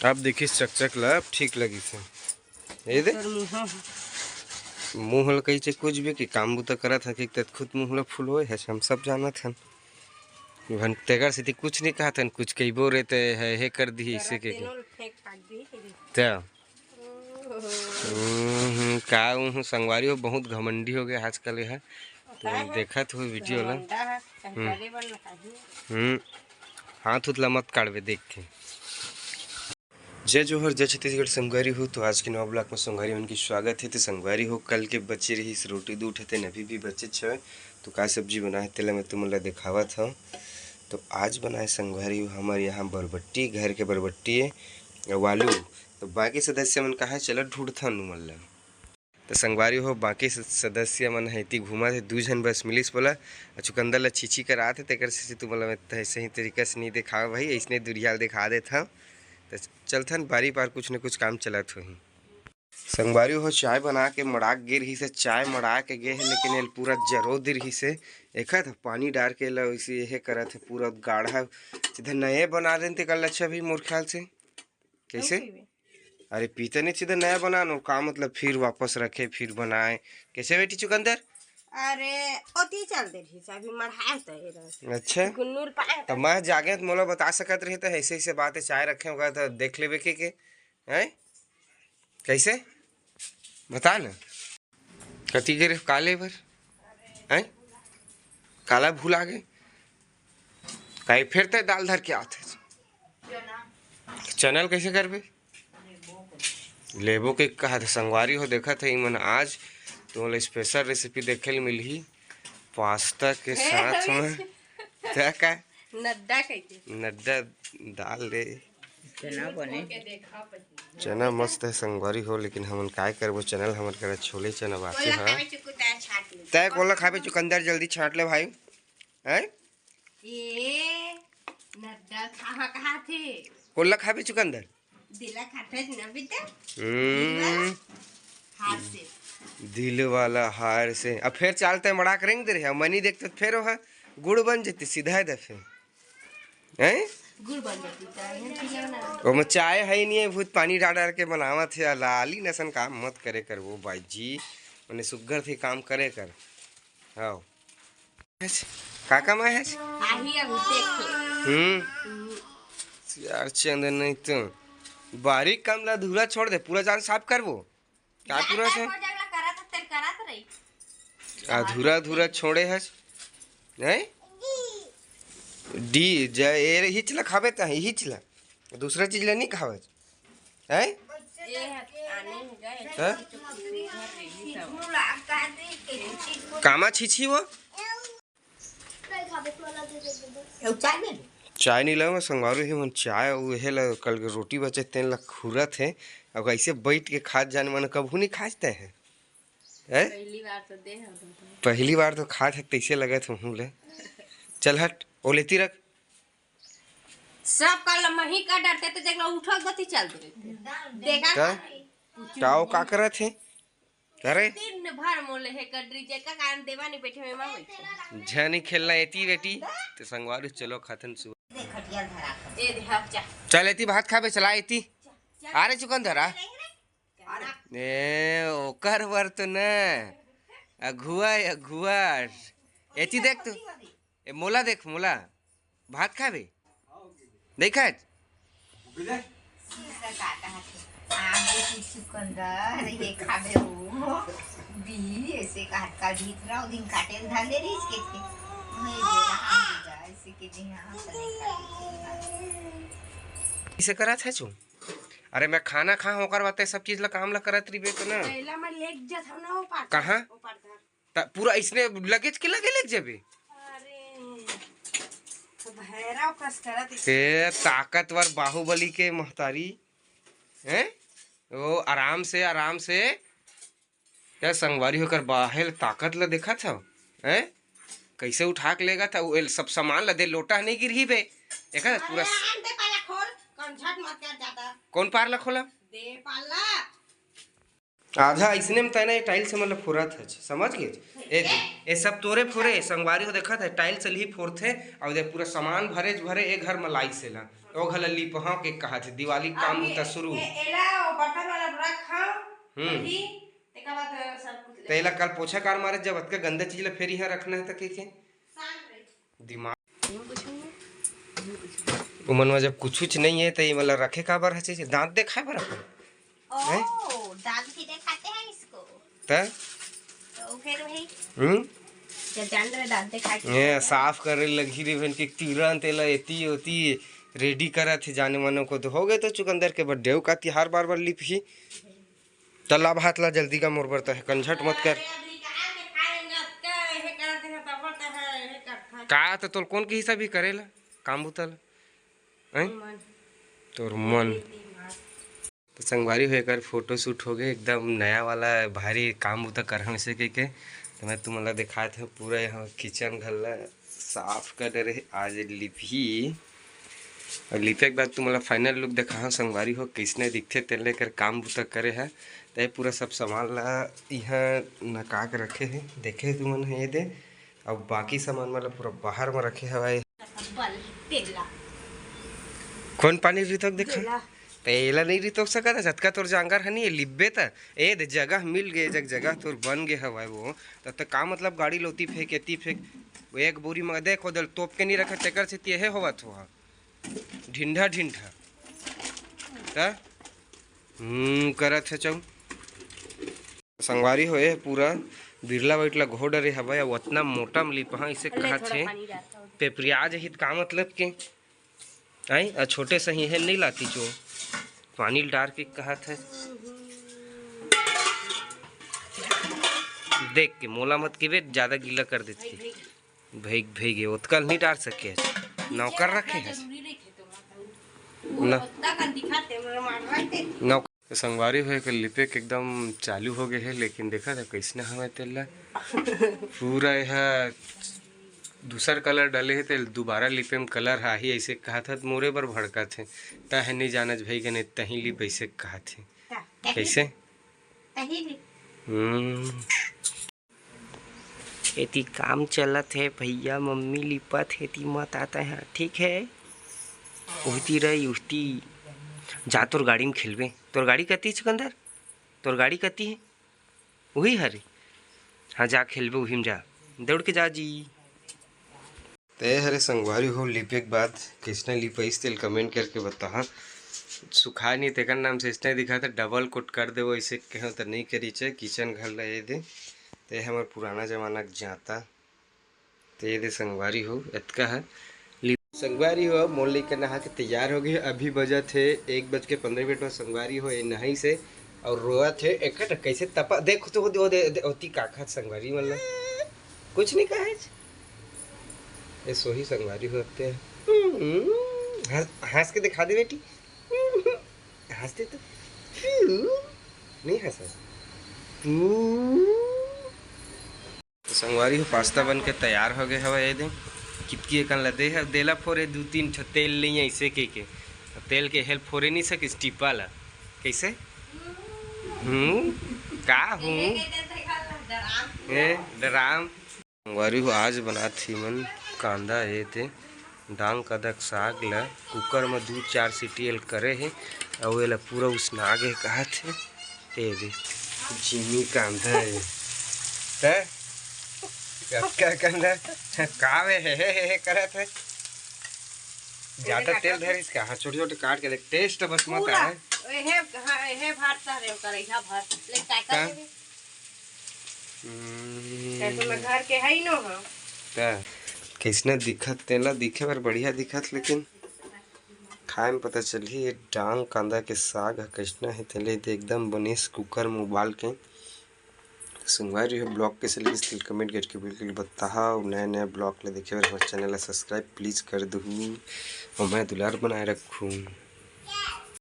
अब देखिए चकचक ला ठीक लगी से ये दे मुँह कही से कुछ भी कि काम बुता करत है कि तत खुद मुँह फुल हो है हम सब जानत हन भन तेगर से कुछ नहीं कहा था कुछ कई बो रहते है हे कर दी इसे के क्या का हूँ संगवारी हो बहुत घमंडी हो गया आजकल है तो देखा तो वीडियो ला हाथ उतला मत काटवे देख के जय जोहर जय छत्तीसगढ़ संगवारी हो। तो आज के नवा ब्लॉग में संगवारी उनकी स्वागत है। तो संगवारी हो कल के बच्चे रही इस रोटी दूध थे अभी भी बच्चे छे तो का सब्जी बनाए तेला मैं तुमला दिखावा था। तो आज बनाए संगवारी हो हमारे यहाँ बरबट्टी घर के बरबट्टी है वालू। तो बाकी सदस्य मन कहा चलो ढूंढता नुमल तो संगवारी हो बाकी सदस्य मन है घूमा थे दू जन बस मिलिस बोला चुकंदर ला छीछी कर आते तेकर से तुमला मैं सही तरीका से नहीं दिखावा भाई ऐसने दुरियाल दिखा देता तो चलथन बारी बार कुछ न कुछ काम चलत हो ही। संगवारी हो चाय बना के मड़ाक गिर ही से चाय मड़ा के गे है लेकिन ये पूरा जरो दिर ही से एक पानी डाल के ला वैसे यह करत है पूरा गाढ़ा सीधा नए बना देते कल अच्छा भी मोर ख्याल से कैसे अरे पीते नहीं सीधा नया बनानो का मतलब फिर वापस रखे फिर बनाए कैसे बेटी चुकंदर अरे ओती चल दे रही अभी मढ़ाए तो अच्छा गुन्नूर पाए तो मैं जागे तो मोला बता सकत रही तो ऐसे ऐसे बातें चाय रखे होगा तो देख लेवे के हैं कैसे बता ना कति के काले भर हैं काला भूल आ गए कहीं फिर तो दाल धर के आते चैनल कैसे करबे लेबो के कहा था संगवारी हो देखा था मन आज तो स्पेशल रेसिपी देखे मिली पास्ता के साथ में क्या का नड्डा दाल दे चना मस्त है संगवारी हो लेकिन हमन काय करबो चैनल हमर करे छोले चना बाकी है तय कोला खाबे चुकंदर जल्दी छाट ले भाई हैं ये नड्डा कहाँ थे कोला खाबे चुकंदर दिला खाते न बेटा हाथ से दिल वाला हार से अब फिर चालते मड़ा करेंगे दे मनी देखते फिर है गुड़ बन जाती सीधा दफे हैं गुड़ बन जाती वो चाय है नहीं है बहुत पानी डाल डाल के बनावा थे लाली नसन काम मत करे कर वो भाई जी मैंने सुगर थे काम करे कर हाँ काका मैं है यार चंदन नहीं तो बारीक काम ला धूरा छोड़ दे पूरा जान साफ कर वो क्या पूरा से अधूरा अधूरा छोड़े है नहीं डी जय हिचला खावे त हिचला दूसरा चीज ला नहीं खावे हैं कामा छीछी वो चाय नहीं लगा संगवारू ही मन चाय उहे ला कल के रोटी बचे तेन ला खुरत है अब ऐसे बैठ के खात जाने मन कभू नहीं खाते हैं पहली बार तो खात है कैसे लगे थे हूँ ले चल हट ओ लेती रख सब कल मही का डरते तो जगह उठो गति चल देखा टाओ का करे थे करे दिन भर मोले है कड्री जे का कारण देवा नहीं बैठे में मां बैठे झनी खेलना एती बेटी तो संगवारू चलो खातन सु ए देहा चल एती भात खाबे चला एती अरे चुकंदर आ ए ओकर वर तो न अघुआ एती देख तू ए मोला देख मोला भात खाबे देखा चुकंदर ये खाबे हो दी ऐसे काट का भीत रहा दिन काटे धान दे रही इसके ऐसे के दिन इसे करा था चू अरे मैं खाना खा होकर बातें सब चीज ला काम ला करत रही तो ना पहला मैं लेक जा था ना वो पार कहां पूरा इसने लगेज के लगे लेक जाबे भैरव कस करत ते ताकतवर बाहुबली के महतारी हैं वो आराम से क्या संगवारी होकर बाहर ताकत ला देखा था हैं कैसे उठा के लेगा था वो सब सामान ला दे लोटा नहीं गिरी बे देखा पूरा कौन पार ला खोला दे पाला आधा इसने में तैना टाइल से मतलब फुरा था समझ गए ये सब तोरे फुरे संगवारी को देखा था टाइल से ही फोड़ते और पूरा सामान भरे भरे एक घर मलाई से ला ओ घला लिपहा के कहा थे दिवाली काम होता शुरू एला बर्तन वाला रख हम्म तेका बाद सब कुछ तेला कल पोछा कार मारे जब अतका गंदा चीज ला फेर यहाँ रखना है के दिमाग उमन में जब कुछ नहीं है तो ये मतलब रखे का बार है दांत देखा बर अपन दांत भी दिखाते हैं इसको तो फिर भाई हम्म जान रहे दांत दिखाते ये साफ करे लगी रे बहन के तुरंत तेला एती होती रेडी करा थे जाने मानो को तो हो गए तो चुकंदर के बर्थडे का तिहार बार बार लिप ही तलाब हाथ ला जल्दी का मोर बरता है कंझट मत कर का तो तोर कौन के हिसाब ही करेला काम बुतल हैं तोर मन तो संगवारी होकर फोटो शूट हो गए एकदम नया वाला भारी काम बुता कर से के तो मैं तुम्हारा दिखाए थे पूरा यहाँ किचन घर साफ कर रहे आज लिपी और लिपे के बाद तुम्हारा फाइनल लुक देखा संगवारी हो किसने दिखते तेल लेकर काम बुता करे है तो पूरा सब सामान ला यहाँ नका के रखे है देखे तुमने ये दे और बाकी सामान मतलब पूरा बाहर में रखे हवाए कौन पानी रितक देखा तेला नहीं रितक सका था झटका तोर जांगर है नहीं लिब्बे था ए दे जगह मिल गए जगह तोर बन गए हवाए वो तब तक का मतलब गाड़ी लोती फेंक एती फेंक एक बोरी में देखो दल तोप के नहीं रखा टेकर से ये होवा थोड़ा ढिंढा ढिंढा ता करत है चौ संगवारी होए पूरा बिरला बैठला घोड़ रे हवा उतना मोटा लिपहा इसे कहा छे पेपरियाज हित का मतलब के आई छोटे सही है नहीं लाती जो पानी डाल के कहा था देख के मोला मत के ज्यादा गीला कर देती भैग भैगे उत्कल नहीं डाल सके नौकर रखे है नौकर संगवारी हुए के लिपे के एकदम चालू हो गए है लेकिन देखा था कैसने हमें तेल पूरा यह दूसर कलर डाले है तो दोबारा लिपे में कलर हा ही ऐसे कहा था मोरे बर भड़का थे तह नहीं जानत भाई गने तही लिप ऐसे कहा थे कैसे एती काम चलत है भैया मम्मी लिपत है ती मत आता है ठीक है उहती रही उहती जा तोर गाड़ी में खेलबे तोर गाड़ी कती चुकंदर तोर गाड़ी कती है वही हरे हाँ जा खेलबे वही में जा दौड़ के जा जी ते हरे संगवारी हो लिपे के बाद किसने लिपा इस तेल कमेंट करके बता सुखा नहीं तेकर नाम से इसने दिखा था डबल कोट कर दे वो ऐसे कहो तो नहीं करी चे किचन घर ला ये दे ते हमारे पुराना जमाना जाता तो ये दे संगवारी हो इतका है संगवारी हो मोल लेकर नहा के तैयार हो गए अभी बजा थे 1:15 में संगवारी हो नहाई से और रोआ थे एक कैसे तपा देखो तो होती काखा संगवारी मतलब कुछ नहीं कहा ये सोही संगवारी होते हैं हंस के दिखा दे बेटी हंसते तो नहीं हंसा संगवारी हो पास्ता बन के तैयार हो गए हवा ये दिन कितकी एक लदे है देला फोरे 2-3 तेल नहीं ऐसे के तेल के हेल्प फोरे नहीं सके स्टिपा ला कैसे का हूँ डराम संगवारी हो आज बना थी मन कांदा ये थे डांग कदक साग ला कुकर में 2-4 सीटी एल करे है और ये पूरा उसना गए कहा थे दे जिमी कांदा है क्या करना कावे है करत है ज्यादा तेल धर इसका हाँ छोटे छोटे काट के टेस्ट बस मत है हे भरता रे करैया भर ले काका में घर के है नो हो ता किसने दिखत तेला दिखे बार बढ़िया दिखत लेकिन खाए में पता चली ये डांग कांदा के साग है किसना है तेले एकदम बनेस कुकर में उबाल के संगवारी हो ब्लॉग कैसे लगी इसके कमेंट करके बिल्कुल बताओ नया नया ब्लॉग ले देखे हमारे चैनल सब्सक्राइब प्लीज़ कर दूँ और मैं दुलार बनाए रखूँ।